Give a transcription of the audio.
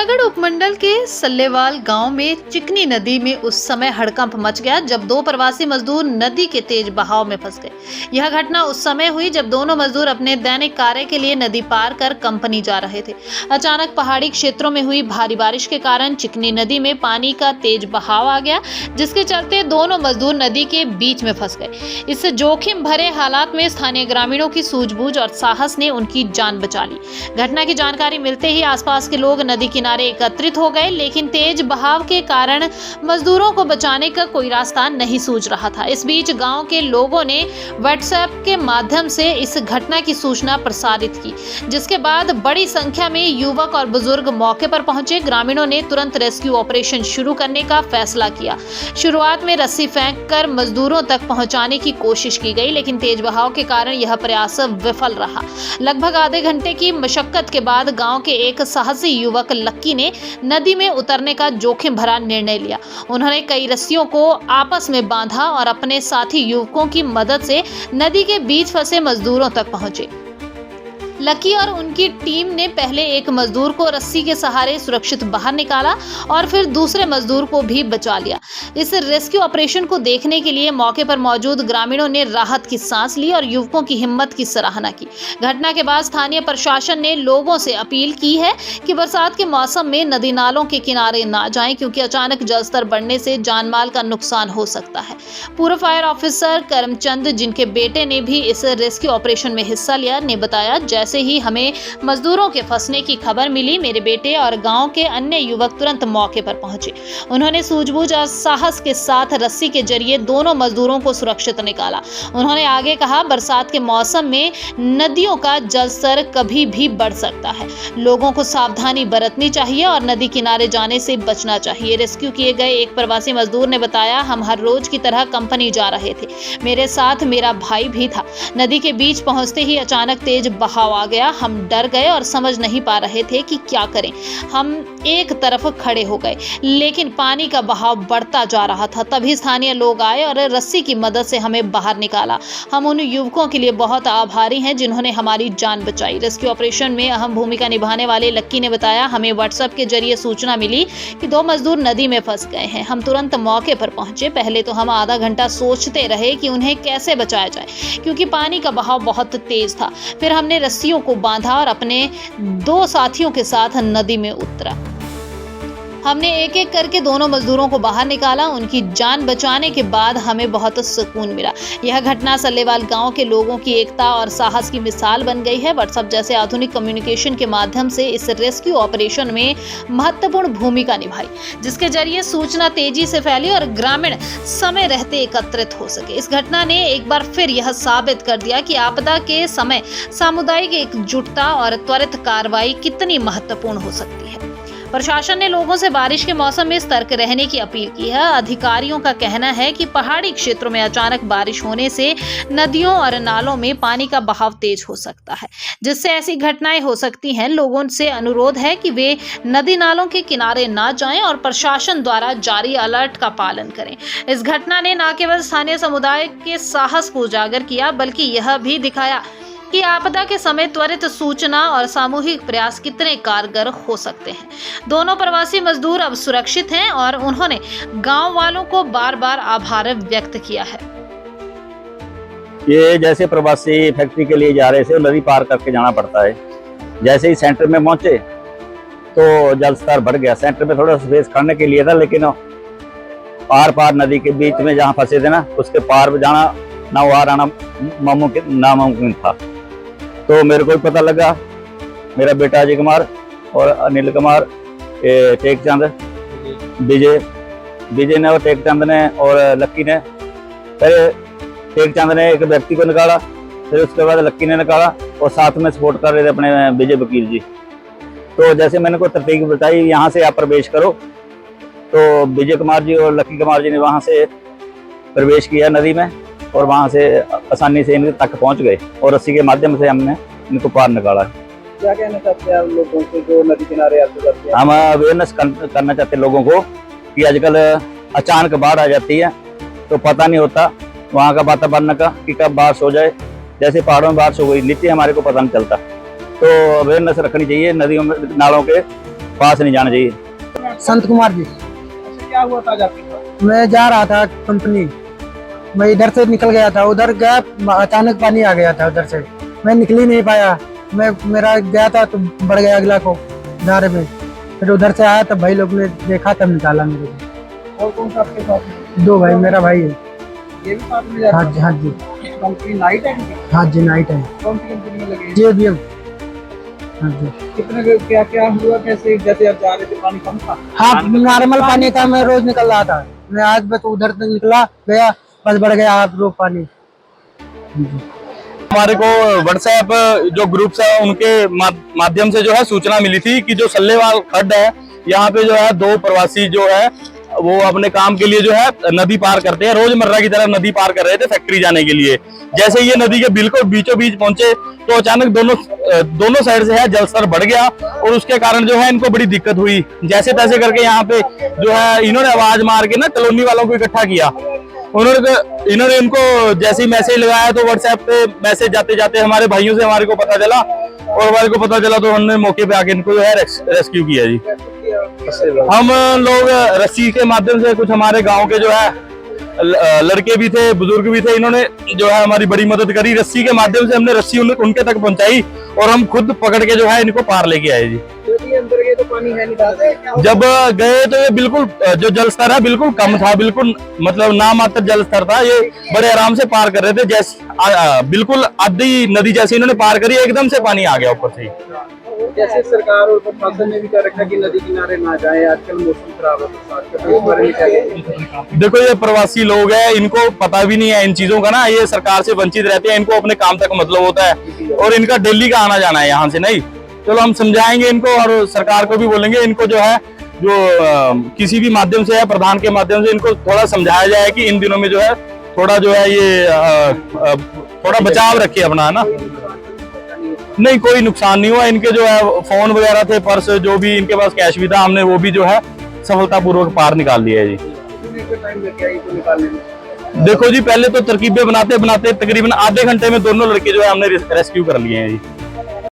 टीकमगढ़ उपमंडल के सल्लेवाल गांव में चिकनी नदी में उस समय हड़कंप मच गया जब दो प्रवासी मजदूर नदी के तेज बहाव में फंस गए। यह घटना उस समय हुई जब दोनों मजदूर अपने दैनिक कार्य के लिए नदी पार कर कंपनी जा रहे थे। अचानक पहाड़ी क्षेत्रों में हुई भारी बारिश के कारण चिकनी नदी में पानी का तेज बहाव आ गया, जिसके चलते दोनों मजदूर नदी के बीच में फंस गए। इस जोखिम भरे हालात में स्थानीय ग्रामीणों की सूझबूझ और साहस ने उनकी जान बचा ली। घटना की जानकारी मिलते ही आसपास के लोग नदी किनारे एकत्रित हो गए, लेकिन तेज बहाव के कारण मजदूरों को बचाने का कोई रास्ता नहीं सूझ रहा था। इस बीच गांव के लोगों ने व्हाट्सएप के माध्यम से इस घटना की सूचना प्रसारित की, जिसके बाद बड़ी संख्या में युवक और बुजुर्ग मौके पर पहुंचे। ग्रामीणों ने तुरंत रेस्क्यू ऑपरेशन शुरू करने का फैसला किया। शुरुआत में रस्सी फेंक कर मजदूरों तक पहुंचाने की कोशिश की गई, लेकिन तेज बहाव के कारण यह प्रयास विफल रहा। लगभग आधे घंटे की मशक्कत के बाद गांव के एक साहसी युवक लक्की ने नदी में उतरने का जोखिम भरा निर्णय लिया। उन्होंने कई रस्सियों को आपस में बांधा और अपने साथी युवकों की मदद से नदी के बीच फंसे मजदूरों तक पहुंचे। लकी और उनकी टीम ने पहले एक मजदूर को रस्सी के सहारे सुरक्षित बाहर निकाला और फिर दूसरे मजदूर को भी बचा लिया। इस रेस्क्यू ऑपरेशन को देखने के लिए मौके पर मौजूद ग्रामीणों ने राहत की सांस ली और युवकों की हिम्मत की सराहना की। घटना के बाद स्थानीय प्रशासन ने लोगों से अपील की है कि बरसात के मौसम में नदी नालों के किनारे ना जाएं, क्योंकि अचानक जलस्तर बढ़ने से जानमाल का नुकसान हो सकता है। पूर्व फायर ऑफिसर करमचंद, जिनके बेटे ने भी इस रेस्क्यू ऑपरेशन में हिस्सा लिया, ने बताया, जैसे ही हमें मजदूरों के फंसने की खबर मिली, मेरे बेटे और गांव के अन्य युवक तुरंत मौके पर पहुंचे। उन्होंने सूझबूझ और साहस के साथ रस्सी के जरिए दोनों मजदूरों को सुरक्षित निकाला। उन्होंने आगे कहा, बरसात के मौसम में नदियों का जलस्तर कभी भी बढ़ सकता है। लोगों को सावधानी बरतनी चाहिए और नदी किनारे जाने से बचना चाहिए। रेस्क्यू किए गए एक प्रवासी मजदूर ने बताया, हम हर रोज की तरह कंपनी जा रहे थे। मेरे साथ मेरा भाई भी था। नदी के बीच पहुंचते ही अचानक तेज बहाव आ गया। हम डर गए और समझ नहीं पा रहे थे कि क्या करें। हम एक तरफ खड़े हो गए, लेकिन पानी का बहाव बढ़ता जा रहा था। तभी स्थानीय लोग आए और रस्सी की मदद से हमें बाहर निकाला। हम उन युवकों के लिए बहुत आभारी हैं जिन्होंने हमारी जान बचाई। रेस्क्यू ऑपरेशन में अहम भूमिका निभाने वाले लक्की ने बताया, हमें व्हाट्सएप के जरिए सूचना मिली कि दो मजदूर नदी में फंस गए हैं। हम तुरंत मौके पर पहुंचे। पहले तो हम आधा घंटा सोचते रहे कि उन्हें कैसे बचाया जाए, क्योंकि पानी का बहाव बहुत तेज था। फिर हमने रस्सियों को बांधा और अपने दो साथियों के साथ नदी में उतरा। हमने एक एक करके दोनों मजदूरों को बाहर निकाला। उनकी जान बचाने के बाद हमें बहुत सुकून मिला। यह घटना सल्लेवाल गांव के लोगों की एकता और साहस की मिसाल बन गई है। व्हाट्सएप जैसे आधुनिक कम्युनिकेशन के माध्यम से इस रेस्क्यू ऑपरेशन में महत्वपूर्ण भूमिका निभाई, जिसके जरिए सूचना तेजी से फैली और ग्रामीण समय रहते एकत्रित हो सके। इस घटना ने एक बार फिर यह साबित कर दिया कि आपदा के समय सामुदायिक एकजुटता और त्वरित कार्रवाई कितनी महत्वपूर्ण हो सकती है। प्रशासन ने लोगों से बारिश के मौसम में सतर्क रहने की अपील की है। अधिकारियों का कहना है कि पहाड़ी क्षेत्रों में अचानक बारिश होने से नदियों और नालों में पानी का बहाव तेज हो सकता है, जिससे ऐसी घटनाएं हो सकती हैं। लोगों से अनुरोध है कि वे नदी नालों के किनारे ना जाएं और प्रशासन द्वारा जारी अलर्ट का पालन करें। इस घटना ने न केवल स्थानीय समुदाय के साहस को उजागर किया, बल्कि यह भी दिखाया कि आपदा के समय त्वरित सूचना और सामूहिक प्रयास कितने कारगर हो सकते हैं। दोनों प्रवासी मजदूर अब सुरक्षित हैं और उन्होंने गांव वालों को बार बार आभार व्यक्त किया है। ये जैसे प्रवासी फैक्ट्री के लिए जा रहे थे, नदी पार करके जाना पड़ता है। जैसे ही सेंटर में पहुंचे तो जलस्तर बढ़ गया। सेंटर में थोड़ा स्पेस करने के लिए था, लेकिन पार पार नदी के बीच में जहाँ फंसे थे ना, उसके पार जाना नाव आना नामुमकिन था। तो मेरे को पता लगा, मेरा बेटा अजय कुमार और अनिल कुमार, टेकचंद, विजय ने और टेकचंद ने और लक्की ने, फिर टेकचंद ने एक व्यक्ति को निकाला, फिर उसके बाद लक्की ने निकाला और साथ में सपोर्ट कर रहे थे अपने विजय वकील जी। तो जैसे मैंने को तरतीब बताई, यहाँ से आप प्रवेश करो, तो विजय कुमार जी और लक्की कुमार जी ने वहाँ से प्रवेश किया नदी में और वहां से आसानी से इनके तक पहुंच गए और रस्सी के माध्यम से हमने इनको पार निकाला। क्या कहना चाहते हैं आप लोगों को जो नदी किनारे आते जाते हैं? हम अवेयरनेस करना चाहते हैं लोगों को कि आजकल अचानक बाढ़ आ जाती है तो पता नहीं होता वहाँ का वातावरण का कि कब बारिश हो जाए। जैसे पहाड़ों में बारिश हो गई, नीचे हमारे को पता नहीं चलता। तो अवेयरनेस रखनी चाहिए नदियों में, नालों के पास नहीं जाना चाहिए। संत कुमार जी। अच्छा, क्या हुआ था आज आपके साथ? मैं जा रहा था कंपनी, मैं इधर से निकल गया था, उधर गया अचानक पानी आ गया था उधर से, मैं निकल ही नहीं पाया। मेरा गया था तो बढ़ गया अगला को धारे में, फिर उधर से आया तब भाई लोग ने देखा तब निकाला मेरे को। और कौन सा आपके साथ में? 2 भाई, मेरा भाई है। ये भी साथ में जा रहा हाँ जी, हाँ जी, था? कंपनी नाइट है इनकी? हाँ जी, नाइट है। कौन सी कंपनी में लगे? JBM। हाँ जी। कितने क्या क्या हुआ, कैसे जैसे आप जा रहे थे पानी कम था? हाँ, नॉर्मल पानी था, मैं रोज निकल रहा था, मैं आज बस उधर से निकला गया, बस बढ़ गया आप रोज पानी। हमारे को व्हाट्सएप जो ग्रुप्स है उनके माध्यम से जो है सूचना मिली थी कि जो सल्लेवाल खड्ड है यहाँ पे जो है 2 प्रवासी जो है वो अपने काम के लिए जो है नदी पार करते हैं, रोजमर्रा की तरह नदी पार कर रहे थे फैक्ट्री जाने के लिए। जैसे ये नदी के बिल्कुल बीचों बीच पहुंचे तो अचानक दोनों साइड से है जलस्तर बढ़ गया और उसके कारण जो है इनको बड़ी दिक्कत हुई। जैसे तैसे करके यहाँ पे जो है इन्होंने आवाज मार के ना कॉलोनी वालों को इकट्ठा किया। इन्होंने इनको जैसे ही मैसेज लगाया तो व्हाट्सएप पे मैसेज जाते जाते हमारे भाइयों से हमारे को पता चला तो हमने मौके पे आके इनको जो है रेस्क्यू किया जी। हम लोग रस्सी के माध्यम से, कुछ हमारे गांव के जो है लड़के भी थे, बुजुर्ग भी थे, इन्होंने जो है हमारी बड़ी मदद करी। रस्सी के माध्यम से हमने रस्सी उनके तक पहुंचाई और हम खुद पकड़ के जो है इनको पार लेके आए जी। अंदर गए तो पानी है नहीं, जब गए तो ये बिल्कुल जो जलस्तर है बिल्कुल कम था, बिल्कुल मतलब नामात्र जलस्तर था। ये बड़े आराम से पार कर रहे थे, जैसे बिल्कुल आधी नदी जैसे इन्होंने पार करी एकदम से पानी आ गया ऊपर से। जैसे सरकार और प्रशासन ने भी कह रखा कि नदी किनारे ना जाए, आजकल मौसम खराब है, तो इस बारे में क्या कहेंगे? देखो ये प्रवासी लोग हैं, इनको पता भी नहीं है इन चीजों का ना, ये सरकार से वंचित रहते हैं, इनको अपने काम तक मतलब होता है और इनका दिल्ली का आना जाना है यहाँ से नहीं। चलो हम समझाएंगे इनको और सरकार को भी बोलेंगे, इनको जो है किसी भी माध्यम से है, प्रधान के माध्यम से इनको थोड़ा समझाया जाए कि इन दिनों में जो है थोड़ा जो है ये थोड़ा बचाव रखे अपना, है ना। नहीं, कोई नुकसान नहीं हुआ। इनके जो है फोन वगैरह थे, पर्स, जो भी इनके पास कैश भी था, हमने वो भी जो है सफलतापूर्वक पार निकाल लिया है जी। टाइम लग गया इसको निकालने में? देखो जी, पहले तो तरकीबें बनाते बनाते तकरीबन आधे घंटे में दोनों लड़के जो है हमने रेस्क्यू कर लिए हैं जी।